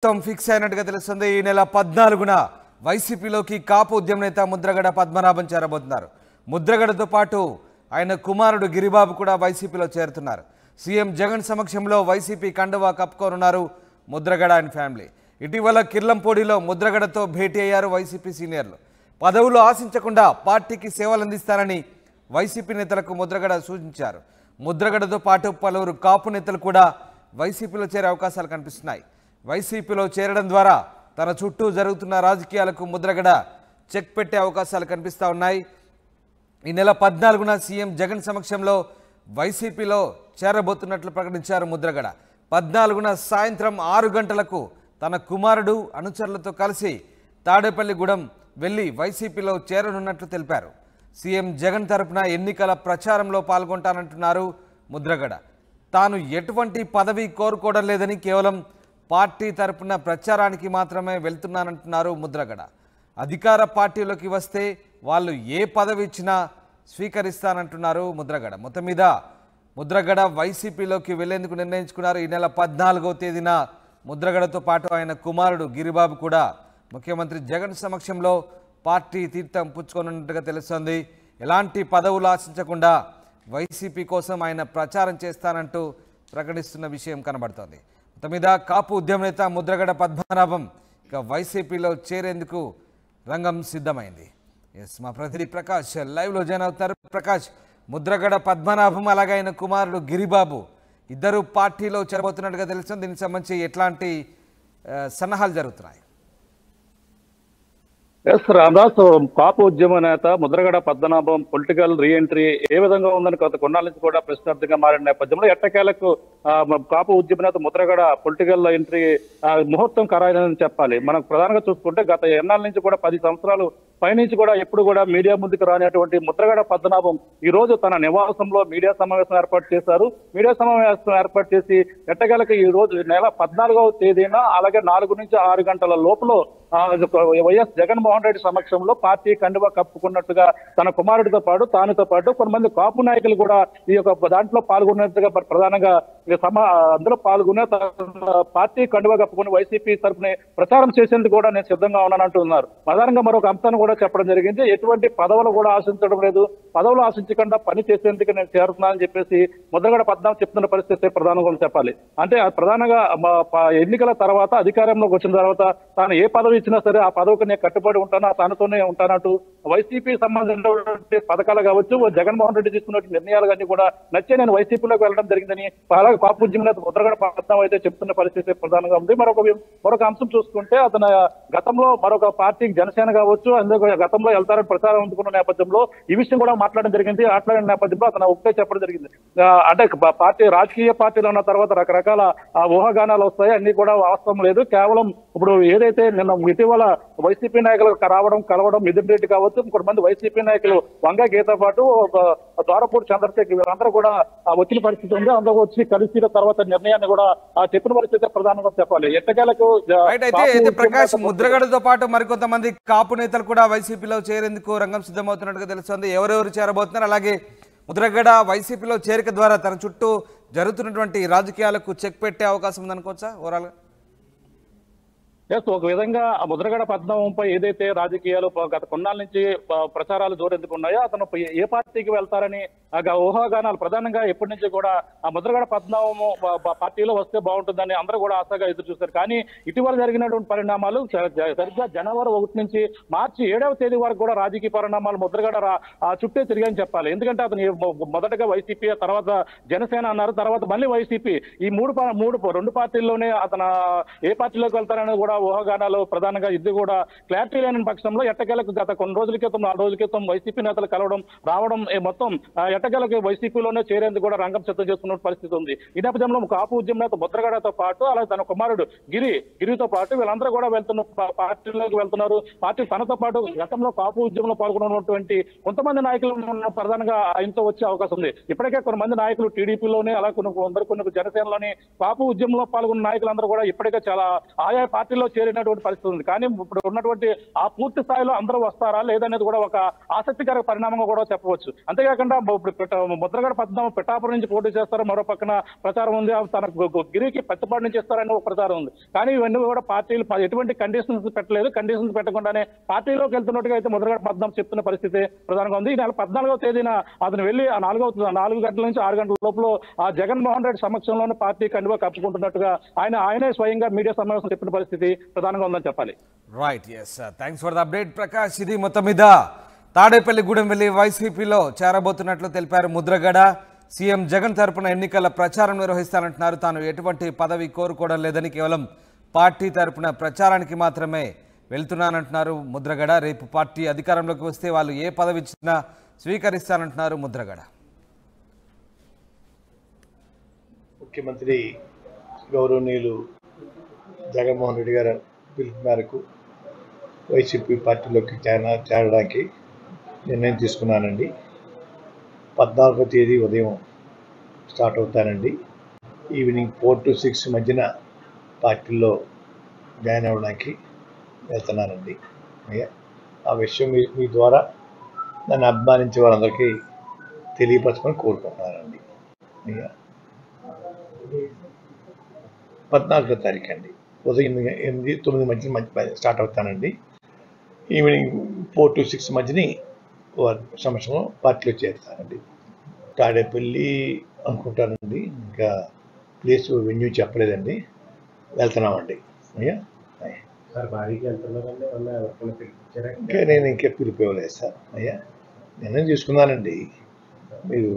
మొత్తం ఫిక్స్ అయినట్టుగా తెలుస్తుంది. ఈ నెల 14న వైసీపీలోకి కాపు ఉద్యమ నేత ముద్రగడ పద్మనాభం చేరబోతున్నారు. ముద్రగడతో పాటు ఆయన కుమారుడు గిరిబాబు కూడా వైసీపీలో చేరుతున్నారు. సీఎం జగన్ సమక్షంలో వైసీపీ కండువా కప్పుకోనున్నారు ముద్రగడ అండ్ ఫ్యామిలీ. ఇటీవల కిర్లంపూడిలో ముద్రగడతో భేటీ అయ్యారు వైసీపీ సీనియర్లు. పదవులు ఆశించకుండా పార్టీకి సేవలు అందిస్తారని వైసీపీ నేతలకు ముద్రగడ సూచించారు. ముద్రగడతో పాటు పలువురు కాపు నేతలు కూడా వైసీపీలో చేరే అవకాశాలు కనిపిస్తున్నాయి. వైసీపీలో చేరడం ద్వారా తన చుట్టూ జరుగుతున్న రాజకీయాలకు ముద్రగడ చెక్ పెట్టే అవకాశాలు కనిపిస్తూ ఉన్నాయి. ఈ నెల 14న సీఎం జగన్ సమక్షంలో వైసీపీలో చేరబోతున్నట్లు ప్రకటించారు ముద్రగడ. 14న సాయంత్రం 6 గంటలకు తన కుమారుడు అనుచరులతో కలిసి తాడేపల్లిగూడెం వెళ్లి వైసీపీలో చేరనున్నట్లు తెలిపారు. సీఎం జగన్ తరపున ఎన్నికల ప్రచారంలో పాల్గొంటానంటున్నారు ముద్రగడ. తాను ఎటువంటి పదవి కోరుకోవడం లేదని కేవలం పార్టీ తరపున ప్రచారానికి మాత్రమే వెళ్తున్నానంటున్నారు ముద్రగడ. అధికార పార్టీలోకి వస్తే వాళ్ళు ఏ పదవి ఇచ్చినా స్వీకరిస్తానంటున్నారు ముద్రగడ. మొత్తం మీద ముద్రగడ వైసీపీలోకి వెళ్లేందుకు నిర్ణయించుకున్నారు. ఈ నెల 14వ తేదీన ముద్రగడతో పాటు ఆయన కుమారుడు గిరిబాబు కూడా ముఖ్యమంత్రి జగన్ సమక్షంలో పార్టీ తీర్థం పుచ్చుకోనున్నట్టుగా తెలుస్తోంది. ఎలాంటి పదవులు ఆశించకుండా వైసీపీ కోసం ఆయన ప్రచారం చేస్తానంటూ ప్రకటిస్తున్న విషయం కనబడుతోంది. మొత్తం మీద కాపు ఉద్యమ నేత ముద్రగడ పద్మనాభం ఇక వైసీపీలో చేరేందుకు రంగం సిద్ధమైంది. మా ప్రతినిధి ప్రకాష్ లైవ్లో జాయిన్ అవుతారు. ప్రకాష్, ముద్రగడ పద్మనాభం అలాగే ఆయన కుమారుడు గిరిబాబు ఇద్దరు పార్టీలో చేరబోతున్నట్టుగా తెలుస్తుంది. దీనికి సంబంధించి ఎట్లాంటి సన్నాహాలు జరుగుతున్నాయి? రామదాస్, కాపు ఉద్యమ నేత ముద్రగడ పద్మనాభం పొలిటికల్ రీఎంట్రీ ఏ విధంగా ఉందని కొన్నాళ్ళ నుంచి కూడా ప్రశ్నార్థంగా మారిన నేపథ్యంలో ఎట్టకేలకు కాపు ఉద్యమ నేత ముద్రగడ పొలిటికల్ ఎంట్రీ ముహూర్తం ఖరారైందని చెప్పాలి. మనం ప్రధానంగా చూసుకుంటే గత ఎన్నాళ్ళ నుంచి కూడా 10 సంవత్సరాలు పైనుంచి కూడా ఎప్పుడు కూడా మీడియా ముందుకు రానిటువంటి ముద్రగడ పద్మనాభం ఈ రోజు తన నివాసంలో మీడియా సమావేశం ఏర్పాటు చేశారు. మీడియా సమావేశం ఏర్పాటు చేసి ఎట్టకేలకు ఈ రోజు నెల 14వ తేదీన అలాగే 4 నుంచి 6 గంటల లోపల వైఎస్ జగన్మోహన్ రెడ్డి సమక్షంలో పార్టీ కండువా కప్పుకున్నట్టుగా తన కుమారుడితో పాటు తానుతో పాటు కొంతమంది కాపు నాయకులు కూడా ఈ యొక్క దాంట్లో పాల్గొన్నట్టుగా ప్రధానంగా అందులో పాల్గొనే పార్టీ కండువా కప్పుకుని వైసీపీ తరఫున ప్రచారం చేసేందుకు కూడా నేను సిద్ధంగా ఉన్నానంటున్నారు. ప్రధానంగా మరొక అంశాన్ని కూడా చెప్పడం జరిగింది. ఎటువంటి పదవులు కూడా ఆశించడం లేదు, పదవులు ఆశించకుండా పని చేసేందుకు నేను చేరుతున్నానని చెప్పేసి ముద్రగడ పద్మనాభం చెప్తున్న పరిస్థితి ప్రధానంగా చెప్పాలి. అంటే ప్రధానంగా ఎన్నికల తర్వాత అధికారంలోకి వచ్చిన తర్వాత తాను ఏ పదవి ఇచ్చినా సరే ఆ పదవికి నేను కట్టుబడి ఉంటాను, తనతోనే ఉంటానంటూ వైసీపీ సంబంధించినటువంటి పథకాలు కావచ్చు, జగన్మోహన్ రెడ్డి తీసుకున్న నిర్ణయాలు కానీ కూడా నచ్చే నేను వైసీపీలోకి వెళ్ళడం జరిగిందని అలాగే కాపు ఉద్యమ నేత ముద్రగడ పద్మనాభం అయితే చెప్తున్న పరిస్థితి ప్రధానంగా ఉంది. మరొక అంశం చూసుకుంటే అతను గతంలో మరొక పార్టీకి జనసేన కావచ్చు అందులో గతంలో వెళ్తారని ప్రచారం అందుకున్న నేపథ్యంలో ఈ విషయం కూడా మాట్లాడడం జరిగింది. మాట్లాడిన నేపథ్యంలో అతను ఒకటే చెప్పడం జరిగింది. అంటే పార్టీ రాజకీయ పార్టీలు ఉన్న తర్వాత రకరకాల ఊహాగానాలు వస్తాయి, అన్ని కూడా వాస్తవం లేదు. కేవలం ఇప్పుడు ఏదైతే నిన్న ఇటీవల వైసీపీ నాయకులు కలవడం మిథున్ రెడ్డి కావచ్చు, కొంతమంది వైసీపీ నాయకులు వంగ గీత పాటు ద్వారపూడి చంద్రశేఖర్ వీళ్ళందరూ కూడా వచ్చిన పరిస్థితి ఉంది. అందరూ వచ్చి కలిసిన తర్వాత నిర్ణయాన్ని కూడా చెప్పిన పరిస్థితి ప్రధానంగా చెప్పాలి. ఎట్టకేలకు ప్రకాష్, ముద్రగడతో పాటు మరికొంతమంది కాపు నేతలు కూడా వైసీపీలో చేరేందుకు రంగం సిద్ధమవుతున్నట్టుగా తెలుస్తోంది. ఎవరెవరు చేరబోతున్నారు, అలాగే ముద్రగడ వైసీపీలో చేరిక ద్వారా తన చుట్టూ జరుగుతున్నటువంటి రాజకీయాలకు చెక్ పెట్టే అవకాశం ఉందనుకోవచ్చా ఓవరాల్గా? ఒక విధంగా ముద్రగడ పద్మనాభంపై ఏదైతే రాజకీయాలు గత కొన్నాళ్ళ నుంచి ప్రచారాలు జోరెందుకున్నాయో అతను ఏ పార్టీకి వెళ్తారని ఊహాగానాలు ప్రధానంగా ఎప్పటి నుంచి కూడా ఆ ముద్రగడ పద్మనాభం పార్టీలో వస్తే బాగుంటుందని అందరూ కూడా ఆశగా ఎదురు చూస్తారు. కానీ ఇటీవల జరిగినటువంటి పరిణామాలు సరిగ్గా జనవరి 1 నుంచి మార్చి 7వ తేదీ వరకు కూడా రాజకీయ పరిణామాలు ముద్రగడ చుట్టే తిరిగాయని చెప్పాలి. ఎందుకంటే అతను మొదటగా వైసీపీ, తర్వాత జనసేన అన్నారు, తర్వాత మళ్ళీ వైసీపీ, ఈ రెండు పార్టీల్లోనే అతను ఏ పార్టీలోకి వెళ్తారని కూడా ఊహాగానాలు ప్రధానంగా ఇది కూడా క్లారిటీ లేని పక్షంలో ఎట్టకేలకు గత కొన్ని రోజుల క్రితం 4 రోజుల క్రితం వైసీపీ నేతలు కలవడం రావడం మొత్తం ఎట్టకేలకు వైసీపీలోనే చేరేందుకు కూడా రంగం సిద్ధం చేస్తున్న పరిస్థితి ఉంది. ఈ నేపథ్యంలో కాపు ఉద్యమ నేత ముద్రగడతో పాటు అలాగే తన కుమారుడు గిరితో పాటు వీళ్ళందరూ కూడా పార్టీలోకి వెళ్తున్నారు. పార్టీ తనతో పాటు గతంలో కాపు ఉద్యమంలో పాల్గొన్నటువంటి కొంతమంది నాయకులు ప్రధానంగా ఆయనతో వచ్చే అవకాశం ఉంది. ఇప్పటికే కొంతమంది నాయకులు టీడీపీలోనే అలా కొన్ని జనసేనలోని కాపు ఉద్యమంలో పాల్గొన్న నాయకులందరూ కూడా ఇప్పటికే చాలా ఆయా పార్టీలో చేరినటువంటి పరిస్థితి ఉంది. కానీ ఇప్పుడు ఉన్నటువంటి ఆ పూర్తి స్థాయిలో అందరూ వస్తారా లేదనేది కూడా ఒక ఆసక్తికర పరిణామంగా కూడా చెప్పవచ్చు. అంతేకాకుండా ముద్రగడ పద్మనాభం పిఠాపురం నుంచి పోటీ చేస్తారు, మరో పక్కన ప్రచారం ఉంది, తన గిరికి పచ్చపాటి నుంచి ఇస్తారని ఒక ప్రచారం ఉంది. కానీ ఇవన్నీ కూడా పార్టీలు ఎటువంటి కండిషన్స్ పెట్టలేదు. కండిషన్స్ పెట్టకుండానే పార్టీలోకి వెళ్తున్నట్టుగా అయితే ముద్రగడ పద్మనాభం చెప్తున్న పరిస్థితి ప్రధానంగా ఉంది. ఈ నెల 14వ తేదీన అతను వెళ్లి ఆ 4 గంటల నుంచి 6 గంటల లోపల ఆ జగన్మోహన్ రెడ్డి సమక్షంలోనే పార్టీ కండువా కప్పుకుంటున్నట్టుగా ఆయనే స్వయంగా మీడియా సమావేశం చెప్పిన పరిస్థితి ప్రధానంగా ఉందని చెప్పాలి. Right, yes, thanks for the update Prakash. ఇది మొత్తం మీద తాడేపల్లిగూడెం వెళ్లి వైసీపీలో చేరబోతున్నట్లు తెలిపారు ముద్రగడ. సీఎం జగన్ తరపున ఎన్నికల ప్రచారం నిర్వహిస్తానంటున్నారు. తాను ఎటువంటి పదవి కోరుకోవడం లేదని, కేవలం పార్టీ తరపున ప్రచారానికి మాత్రమే వెళ్తున్నానంటున్నారు ముద్రగడ. రేపు పార్టీ అధికారంలోకి వస్తే వాళ్ళు ఏ పదవి ఇచ్చినా స్వీకరిస్తానంటున్నారు ముద్రగడ. ముఖ్యమంత్రి గౌరవనీయులు జగన్మోహన్ రెడ్డి గారి పిలుపు మేరకు వైసీపీ పార్టీలోకి చేరడానికి నిర్ణయం తీసుకున్నానండి. 14వ తేదీ ఉదయం స్టార్ట్ అవుతానండి. ఈవినింగ్ 4 to 6 మధ్యన పార్టీలో జాయిన్ అవ్వడానికి వెళ్తున్నానండి. ఆ విషయం మీ ద్వారా నన్ను అభిమానించే వారందరికీ తెలియపరచుకొని కోరుకుంటున్నానండి. 14వ తారీఖు అండి ఉదయం 8-9 మధ్య స్టార్ట్ అవుతానండి. ఈవినింగ్ 4 to 6 మధ్యని వారి సమక్షంలో పార్టీలో చేరుతానండి. తాడేపల్లి అనుకుంటానండి, ఇంకా ప్లేస్ వెన్యూ చెప్పలేదండి. వెళ్తున్నామండి. ఇంకా నేను ఇంకా పిలుపు ఇవ్వలేదు సార్. నిర్ణయం తీసుకున్నానండి. మీరు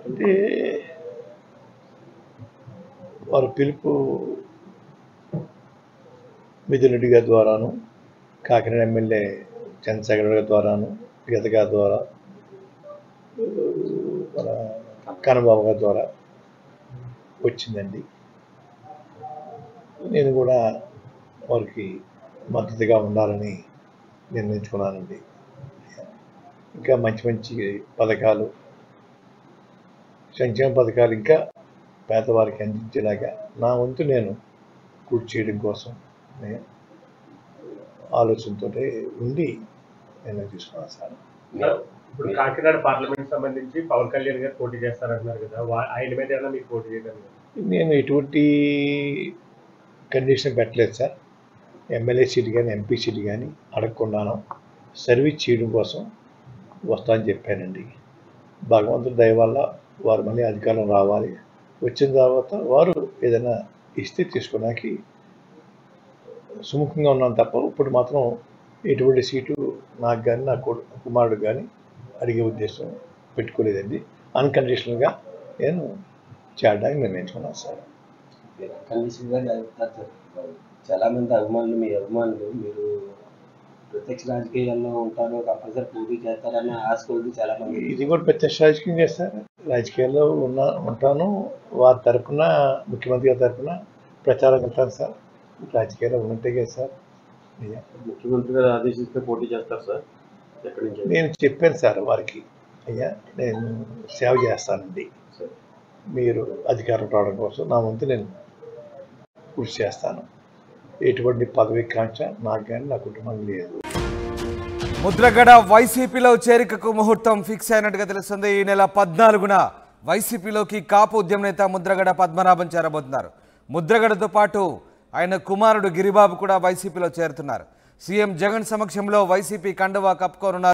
అంటే వారి పిలుపు మిథున్ రెడ్డి గారి ద్వారాను, కాకినాడ ఎమ్మెల్యే చంద్రశేఖర్ గారి ద్వారాను, గీత గారి ద్వారా, మన కన్నబాబు గారి ద్వారా వచ్చిందండి. నేను కూడా వారికి మద్దతుగా ఉండాలని నిర్ణయించుకున్నానండి. ఇంకా మంచి పథకాలు, సంక్షేమ పథకాలు ఇంకా పేదవారికి అందించేలాగా నా వంతు నేను కృషి చేయడం కోసం ఆలోచనతో ఉండి నేను తీసుకున్నాను సార్. ఇప్పుడు కాకినాడ పార్లమెంట్ సంబంధించి పవన్ కళ్యాణ్ గారు పోటీ చేస్తారంటున్నారు కదా, ఆయన మీద ఏమైనా మీకు పోటీ చేయడం? నేను ఎటువంటి కండిషన్ పెట్టలేదు సార్. ఎమ్మెల్యే సీట్ కానీ ఎంపీ సీట్ కానీ అడగకుండాను సర్వీస్ చేయడం కోసం వస్తానని చెప్పానండి. భగవంతుడి దయ వల్ల వారు మళ్ళీ అధికారం రావాలి, వచ్చిన తర్వాత వారు ఏదైనా ఇస్తే తీసుకోవడానికి సుముఖంగా ఉన్నాను తప్ప ఇప్పుడు మాత్రం ఎటువంటి సీటు నాకు కానీ నా కుమారుడు కానీ అడిగే ఉద్దేశం పెట్టుకోలేదండి. అన్కండిషనల్గా నేను చేయడానికి నిర్ణయించుకున్నాను సార్. చాలామంది అభిమానులు, మీ అభిమానులు మీరు ప్రత్యక్ష రాజకీయాల్లో ఉంటారు, కంపల్సరీ పోటీ చేస్తారని ఆశ కొద్ది చాలా మంది. ఇది కూడా ప్రత్యక్ష రాజకీయం చేస్తారు. రాజకీయాల్లో ఉంటాను. వారి తరఫున, ముఖ్యమంత్రి గారి తరఫున ప్రచారం వెళ్తాను సార్. రాజకీయాల్లో ఉన్నట్టే కదా సార్. ముఖ్యమంత్రి గారు ఆదేశిస్తే పోటీ చేస్తారు సార్. ఎక్కడి నుంచి నేను చెప్పాను సార్ వారికి, అయ్యా నేను సేవ చేస్తానండి, మీరు అధికారం రావడం కోసం నా వంతు నేను కృషి చేస్తాను. ఎటువంటి పదవి కాంక్ష నాకు కానీ నా కుటుంబం లేదు. ముద్రగడ వైసీపీలో చేరికకు ముహూర్తం ఫిక్స్ అయినట్టుగా తెలుస్తుంది. ఈ నెల 14న వైసీపీలోకి కాపు ఉద్యమ నేత ముద్రగడ పద్మనాభం చేరబోతున్నారు. ముద్రగడతో పాటు ఆయన కుమారుడు గిరిబాబు కూడా వైసీపీలో చేరుతున్నారు. సీఎం జగన్ సమక్షంలో వైసీపీ కండువా కప్పుకోనున్నారు.